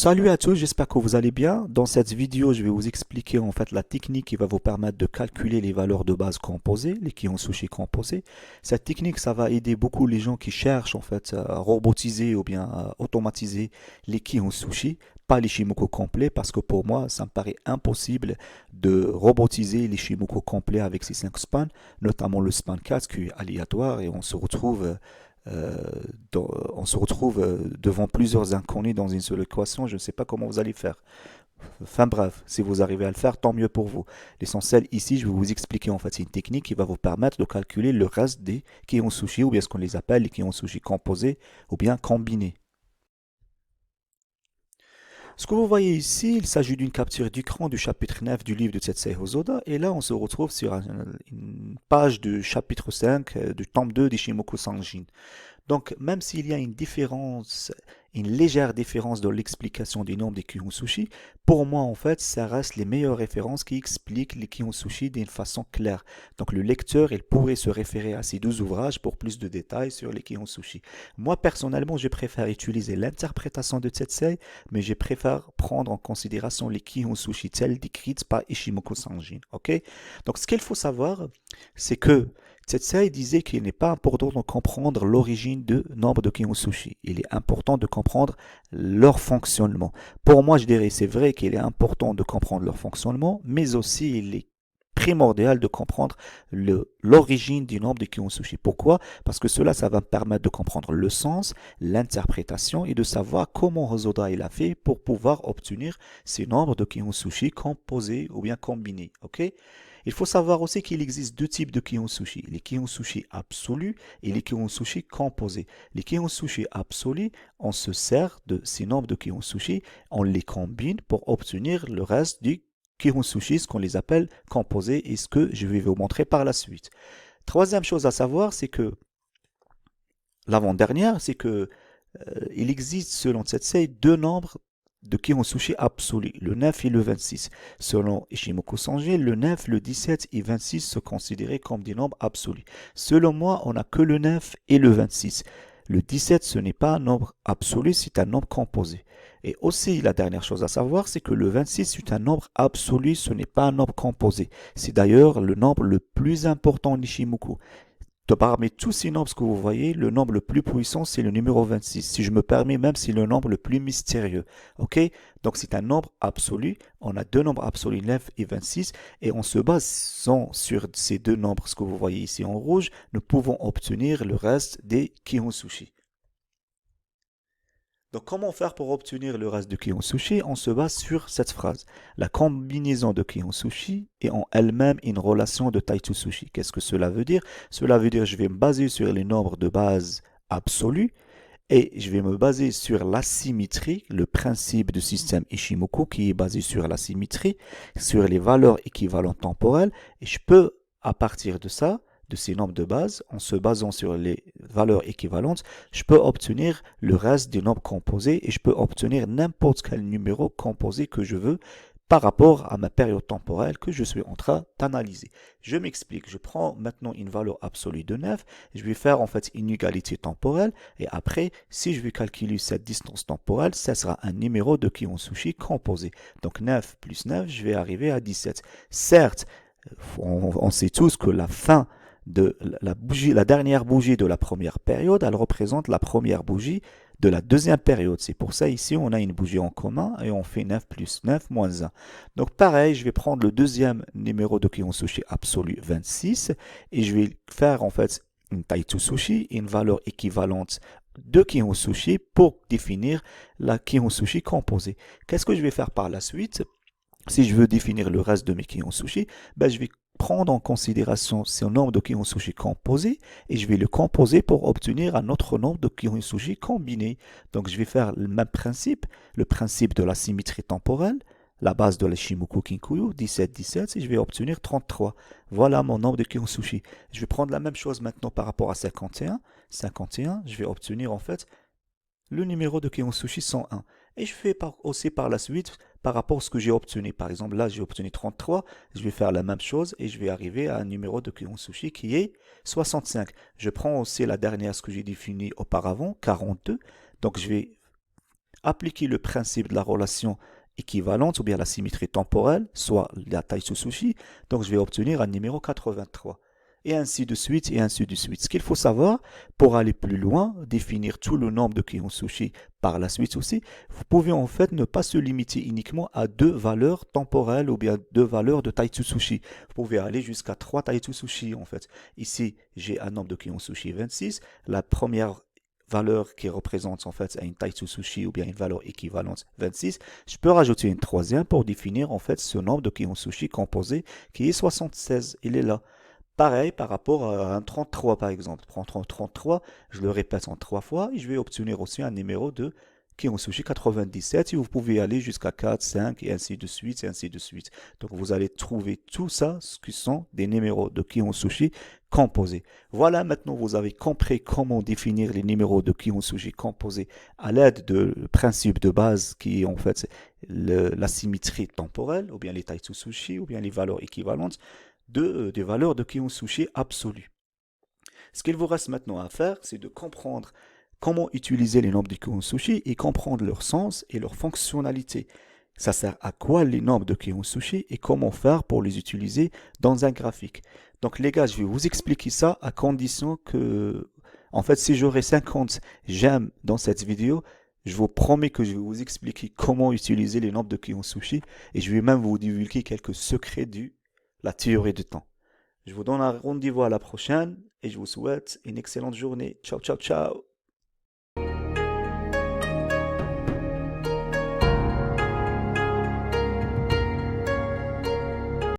Salut à tous, j'espère que vous allez bien. Dans cette vidéo, je vais vous expliquer en fait la technique qui va vous permettre de calculer les valeurs de base composées, les Kion Sushi composés. Cette technique, ça va aider beaucoup les gens qui cherchent en fait à robotiser ou bien à automatiser les Kion Sushi, pas les Shimoku complets, parce que pour moi, ça me paraît impossible de robotiser les Shimoku complets avec ces 5 spans, notamment le span 4 qui est aléatoire et euh, on se retrouve devant plusieurs inconnus dans une seule équation. Je ne sais pas comment vous allez faire. Enfin bref, si vous arrivez à le faire, tant mieux pour vous. L'essentiel ici, je vais vous expliquer en fait, c'est une technique qui va vous permettre de calculer le reste des Kion Sushi, ou bien ce qu'on les appelle les Kion Sushi composés, ou bien combinés. Ce que vous voyez ici, il s'agit d'une capture d'écran du chapitre 9 du livre de Tetsei Hosoda, et là on se retrouve sur une page du chapitre 5 du tome 2 d'Ishimoku Sanjin. Donc, même s'il y a une différence, une légère différence dans l'explication du nombre des Kihonsushi, pour moi, en fait, ça reste les meilleures références qui expliquent les Kihonsushi d'une façon claire. Donc, le lecteur, il pourrait se référer à ces deux ouvrages pour plus de détails sur les Kihonsushi. Moi, personnellement, je préfère utiliser l'interprétation de Tetsei, mais je préfère prendre en considération les Kihonsushi tels décrites par Ishimoku Sanjin. Ok? Donc, ce qu'il faut savoir, c'est que Tetsai disait qu'il n'est pas important de comprendre l'origine de nombre de Kihonsushi. Il est important de comprendre leur fonctionnement. Pour moi, je dirais c'est vrai qu'il est important de comprendre leur fonctionnement, mais aussi il est primordial de comprendre l'origine du nombre de Kihonsushi. Pourquoi? Parce que cela, ça va me permettre de comprendre le sens, l'interprétation et de savoir comment Hosoda il a fait pour pouvoir obtenir ces nombres de Kihonsushi composés ou bien combinés. Ok? Il faut savoir aussi qu'il existe deux types de Kion-sushi, les Kion-sushi absolus et les Kion-sushi composés. Les Kion-sushi absolus, on se sert de ces nombres de Kion-sushi, on les combine pour obtenir le reste du Kion-sushi, ce qu'on les appelle composés et ce que je vais vous montrer par la suite. Troisième chose à savoir, c'est que l'avant-dernière, c'est que il existe selon Tsetsei deux nombres de Kion-sushi absolus, le 9 et le 26. Selon Ishimoku Sanjin, le 9, le 17 et 26 sont considérés comme des nombres absolus. Selon moi, on n'a que le 9 et le 26. Le 17, ce n'est pas un nombre absolu, c'est un nombre composé. Et aussi, la dernière chose à savoir, c'est que le 26 est un nombre absolu, ce n'est pas un nombre composé. C'est d'ailleurs le nombre le plus important d'Ishimoku. Parmi tous ces nombres que vous voyez, le nombre le plus puissant, c'est le numéro 26. Si je me permets, même c'est le nombre le plus mystérieux. Ok? Donc c'est un nombre absolu. On a deux nombres absolus, 9 et 26. Et en se basant sur ces deux nombres, ce que vous voyez ici en rouge, nous pouvons obtenir le reste des Kihonsushi. Donc, comment faire pour obtenir le reste de Kion-sushi? On se base sur cette phrase. La combinaison de Kion-sushi est en elle-même une relation de Taitsu-sushi. Qu'est-ce que cela veut dire? Cela veut dire que je vais me baser sur les nombres de base absolus et je vais me baser sur la symétrie, le principe du système Ishimoku qui est basé sur la symétrie, sur les valeurs équivalentes temporelles. Et je peux, à partir de ça, de ces nombres de base, en se basant sur les valeurs équivalentes, je peux obtenir le reste des nombres composés et je peux obtenir n'importe quel numéro composé que je veux par rapport à ma période temporelle que je suis en train d'analyser. Je m'explique, je prends maintenant une valeur absolue de 9, je vais faire en fait une égalité temporelle et après, si je vais calculer cette distance temporelle, ça sera un numéro de Kion-sushi composé. Donc 9 plus 9, je vais arriver à 17. Certes, on sait tous que la fin de la bougie, la dernière bougie de la première période, elle représente la première bougie de la deuxième période. C'est pour ça ici, on a une bougie en commun et on fait 9 plus 9 moins 1. Donc pareil, je vais prendre le deuxième numéro de Kion-sushi absolu 26 et je vais faire en fait une Taitsu-sushi, une valeur équivalente de Kion-sushi pour définir la Kion-sushi composée. Qu'est-ce que je vais faire par la suite? Si je veux définir le reste de mes Kion-sushi, ben je vais prendre en considération ce nombre de Kion-sushi composés et je vais le composer pour obtenir un autre nombre de Kion-sushi combinés. Donc je vais faire le même principe, le principe de la symétrie temporelle, la base de la Shimoku Kinkuyu, 17, 17, et je vais obtenir 33. Voilà mon nombre de Kion-sushi. Je vais prendre la même chose maintenant par rapport à 51. 51, je vais obtenir en fait le numéro de Kion-sushi 101. Et je fais aussi par la suite par rapport à ce que j'ai obtenu. Par exemple, là, j'ai obtenu 33. Je vais faire la même chose et je vais arriver à un numéro de Kion-sushi qui est 65. Je prends aussi la dernière, ce que j'ai défini auparavant, 42. Donc, je vais appliquer le principe de la relation équivalente ou bien la symétrie temporelle, soit la Taisu Sushi, donc je vais obtenir un numéro 83. Et ainsi de suite, et ainsi de suite. Ce qu'il faut savoir, pour aller plus loin, définir tout le nombre de Kion Sushi par la suite aussi, vous pouvez en fait ne pas se limiter uniquement à 2 valeurs temporelles ou bien 2 valeurs de Taichu Sushi. Vous pouvez aller jusqu'à 3 Taichu Sushi en fait. Ici, j'ai un nombre de Kion Sushi 26. La première valeur qui représente en fait une Taichu Sushi ou bien une valeur équivalente 26. Je peux rajouter une troisième pour définir en fait ce nombre de Kion Sushi composé qui est 76. Il est là. Pareil par rapport à un 33 par exemple. Je prends 33, je le répète en 3 fois et je vais obtenir aussi un numéro de Kion Sushi 97 et vous pouvez aller jusqu'à 4, 5 et ainsi de suite et ainsi de suite. Donc vous allez trouver tout ça, ce qui sont des numéros de Kion Sushi composés. Voilà, maintenant vous avez compris comment définir les numéros de Kion Sushi composés à l'aide du principe de base qui est en fait la symétrie temporelle ou bien les Taichu Sushi ou bien les valeurs équivalentes des valeurs de Kion Sushi absolues. Ce qu'il vous reste maintenant à faire, c'est de comprendre comment utiliser les nombres de Kion Sushi et comprendre leur sens et leur fonctionnalité. Ça sert à quoi les nombres de Kion Sushi et comment faire pour les utiliser dans un graphique. Donc les gars, je vais vous expliquer ça à condition que, en fait, si j'aurai 50 j'aime dans cette vidéo, je vous promets que je vais vous expliquer comment utiliser les nombres de Kion Sushi et je vais même vous divulguer quelques secrets du la théorie du temps. Je vous donne un rendez-vous à la prochaine et je vous souhaite une excellente journée. Ciao, ciao, ciao.